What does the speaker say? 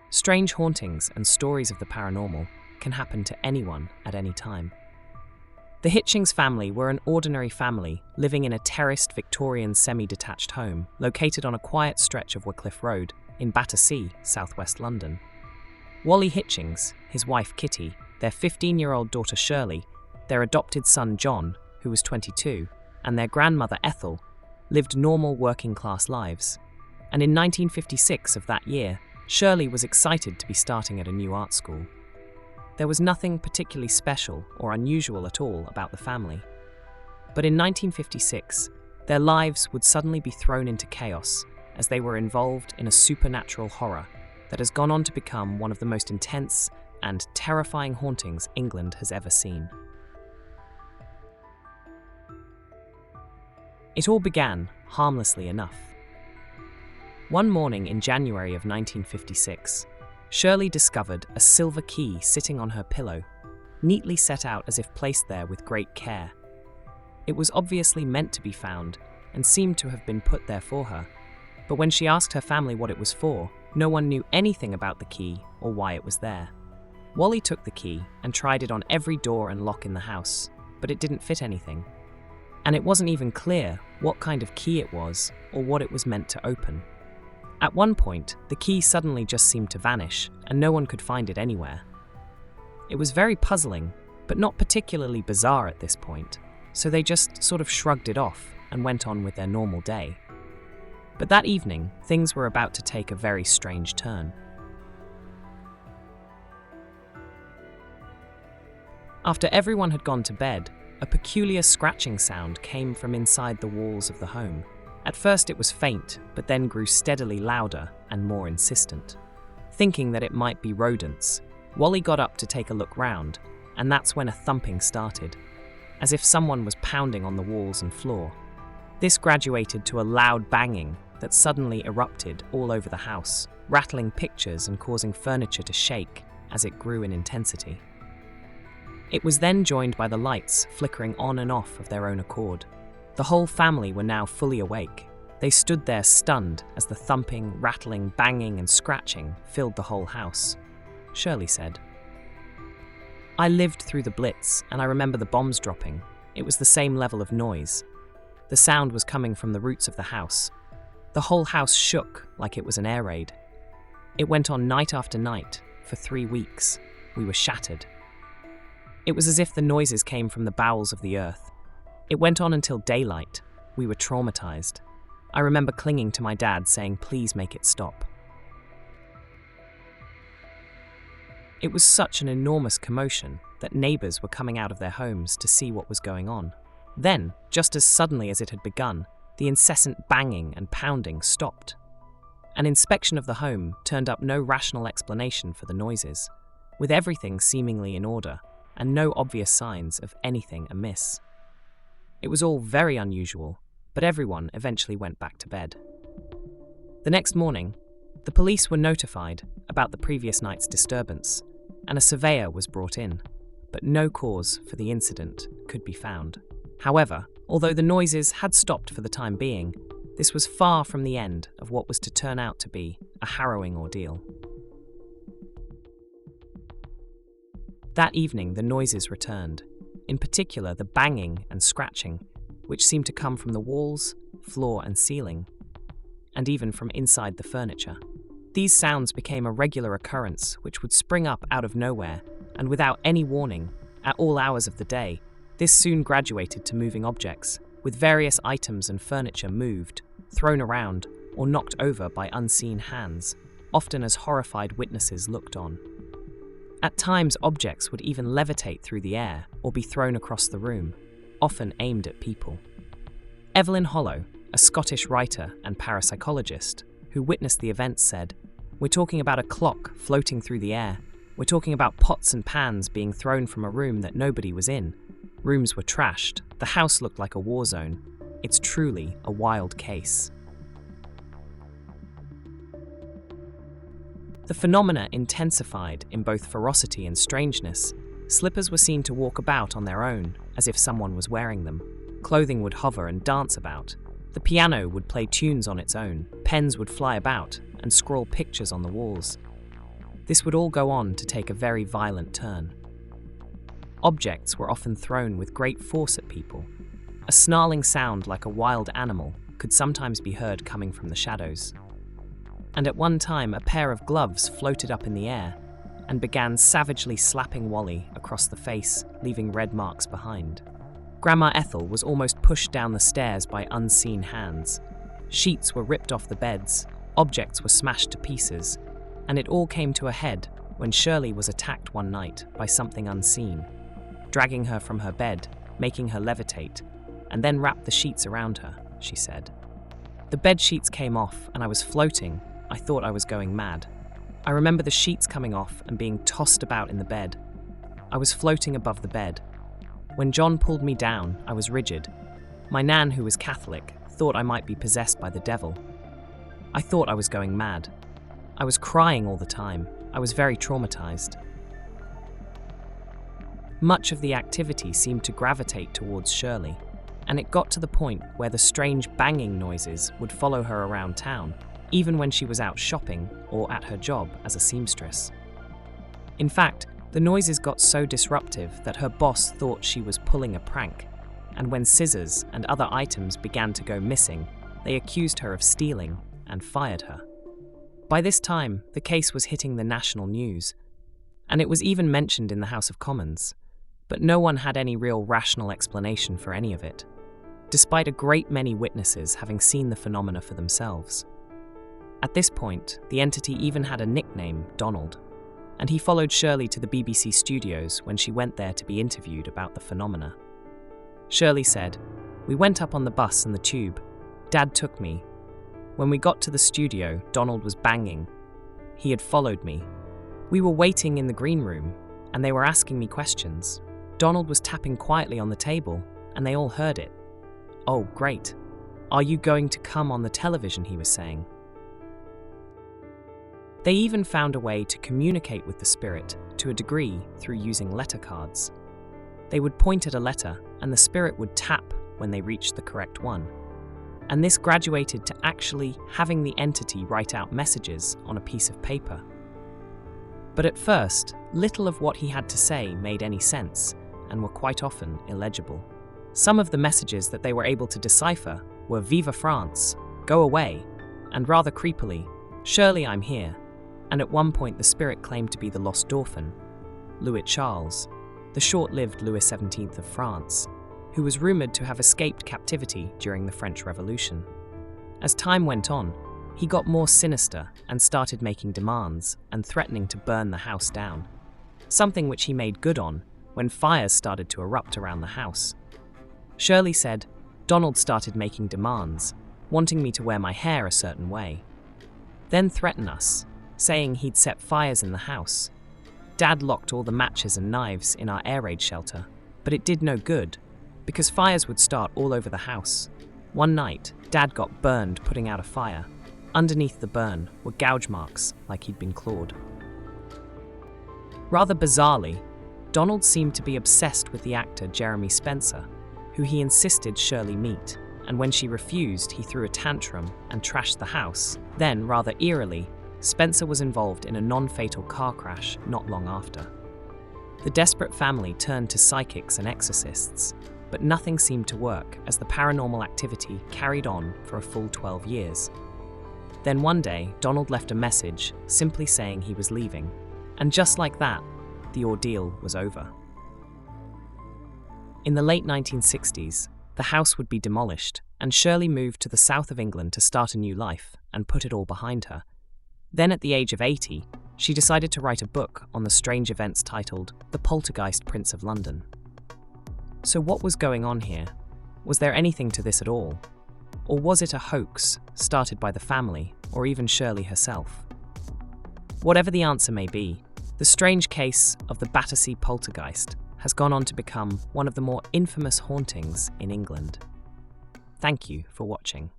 Strange hauntings and stories of the paranormal can happen to anyone at any time. The Hitchings family were an ordinary family living in a terraced Victorian semi-detached home located on a quiet stretch of Wycliffe Road in Battersea, southwest London. Wally Hitchings, his wife Kitty, their 15-year-old daughter Shirley, their adopted son John, who was 22, and their grandmother Ethel, lived normal working-class lives. And in 1956 of that year, Shirley was excited to be starting at a new art school. There was nothing particularly special or unusual at all about the family. But in 1956, their lives would suddenly be thrown into chaos as they were involved in a supernatural horror that has gone on to become one of the most intense and terrifying hauntings England has ever seen. It all began harmlessly enough. One morning in January of 1956, Shirley discovered a silver key sitting on her pillow, neatly set out as if placed there with great care. It was obviously meant to be found and seemed to have been put there for her, but when she asked her family what it was for, no one knew anything about the key or why it was there. Wally took the key and tried it on every door and lock in the house, but it didn't fit anything. And it wasn't even clear what kind of key it was or what it was meant to open. At one point, the key suddenly just seemed to vanish, and no one could find it anywhere. It was very puzzling, but not particularly bizarre at this point, so they just sort of shrugged it off and went on with their normal day. But that evening, things were about to take a very strange turn. After everyone had gone to bed, a peculiar scratching sound came from inside the walls of the home. At first it was faint, but then grew steadily louder and more insistent. Thinking that it might be rodents, Wally got up to take a look round, and that's when a thumping started, as if someone was pounding on the walls and floor. This graduated to a loud banging that suddenly erupted all over the house, rattling pictures and causing furniture to shake as it grew in intensity. It was then joined by the lights flickering on and off of their own accord. The whole family were now fully awake. They stood there stunned as the thumping, rattling, banging and scratching filled the whole house. Shirley said, "I lived through the Blitz and I remember the bombs dropping. It was the same level of noise. The sound was coming from the roots of the house. The whole house shook like it was an air raid. It went on night after night for 3 weeks. We were shattered. It was as if the noises came from the bowels of the earth. It went on until daylight. We were traumatized. I remember clinging to my dad saying, 'Please make it stop.'" It was such an enormous commotion that neighbours were coming out of their homes to see what was going on. Then, just as suddenly as it had begun, the incessant banging and pounding stopped. An inspection of the home turned up no rational explanation for the noises, with everything seemingly in order and no obvious signs of anything amiss. It was all very unusual, but everyone eventually went back to bed. The next morning, the police were notified about the previous night's disturbance, and a surveyor was brought in, but no cause for the incident could be found. However, although the noises had stopped for the time being, this was far from the end of what was to turn out to be a harrowing ordeal. That evening, the noises returned, in particular the banging and scratching, which seemed to come from the walls, floor and ceiling, and even from inside the furniture. These sounds became a regular occurrence which would spring up out of nowhere, and without any warning, at all hours of the day. This soon graduated to moving objects, with various items and furniture moved, thrown around, or knocked over by unseen hands, often as horrified witnesses looked on. At times, objects would even levitate through the air or be thrown across the room, often aimed at people. Evelyn Hollow, a Scottish writer and parapsychologist who witnessed the events, said, "We're talking about a clock floating through the air. We're talking about pots and pans being thrown from a room that nobody was in. Rooms were trashed. The house looked like a war zone. It's truly a wild case." The phenomena intensified in both ferocity and strangeness. Slippers were seen to walk about on their own, as if someone was wearing them. Clothing would hover and dance about. The piano would play tunes on its own. Pens would fly about and scrawl pictures on the walls. This would all go on to take a very violent turn. Objects were often thrown with great force at people. A snarling sound like a wild animal could sometimes be heard coming from the shadows. And at one time, a pair of gloves floated up in the air and began savagely slapping Wally across the face, leaving red marks behind. Grandma Ethel was almost pushed down the stairs by unseen hands. Sheets were ripped off the beds, objects were smashed to pieces, and it all came to a head when Shirley was attacked one night by something unseen, dragging her from her bed, making her levitate, and then wrap the sheets around her, she said. The bed sheets came off and I was floating. I thought I was going mad. I remember the sheets coming off and being tossed about in the bed. I was floating above the bed. When John pulled me down, I was rigid. My nan, who was Catholic, thought I might be possessed by the devil. I thought I was going mad. I was crying all the time. I was very traumatized. Much of the activity seemed to gravitate towards Shirley, and it got to the point where the strange banging noises would follow her around town, even when she was out shopping or at her job as a seamstress. In fact, the noises got so disruptive that her boss thought she was pulling a prank, and when scissors and other items began to go missing, they accused her of stealing and fired her. By this time, the case was hitting the national news, and it was even mentioned in the House of Commons, but no one had any real rational explanation for any of it, despite a great many witnesses having seen the phenomena for themselves. At this point, the entity even had a nickname, Donald, and he followed Shirley to the BBC studios when she went there to be interviewed about the phenomena. Shirley said, "We went up on the bus and the tube. Dad took me. When we got to the studio, Donald was banging. He had followed me. We were waiting in the green room, and they were asking me questions. Donald was tapping quietly on the table, and they all heard it. Oh, great. Are you going to come on the television, he was saying. They even found a way to communicate with the spirit to a degree through using letter cards. They would point at a letter, and the spirit would tap when they reached the correct one. And this graduated to actually having the entity write out messages on a piece of paper. But at first, little of what he had to say made any sense, and were quite often illegible. Some of the messages that they were able to decipher were "Viva France," "Go away," and rather creepily, "Shirley, I'm here." And at one point the spirit claimed to be the lost dauphin, Louis Charles, the short-lived Louis XVII of France, who was rumoured to have escaped captivity during the French Revolution. As time went on, he got more sinister and started making demands and threatening to burn the house down, something which he made good on when fires started to erupt around the house. Shirley said, "Donald started making demands, wanting me to wear my hair a certain way. Then threaten us, saying he'd set fires in the house. Dad locked all the matches and knives in our air raid shelter, but it did no good, because fires would start all over the house. One night, Dad got burned putting out a fire. Underneath the burn were gouge marks like he'd been clawed." Rather bizarrely, Donald seemed to be obsessed with the actor Jeremy Spencer, who he insisted Shirley meet, and when she refused, he threw a tantrum and trashed the house. Then, rather eerily, Spencer was involved in a non-fatal car crash not long after. The desperate family turned to psychics and exorcists, but nothing seemed to work as the paranormal activity carried on for a full 12 years. Then one day, Donald left a message simply saying he was leaving, and just like that, the ordeal was over. In the late 1960s, the house would be demolished, and Shirley moved to the south of England to start a new life and put it all behind her. Then at the age of 80, she decided to write a book on the strange events titled The Poltergeist Prince of London. So what was going on here? Was there anything to this at all? Or was it a hoax started by the family or even Shirley herself? Whatever the answer may be, the strange case of the Battersea Poltergeist has gone on to become one of the more infamous hauntings in England. Thank you for watching.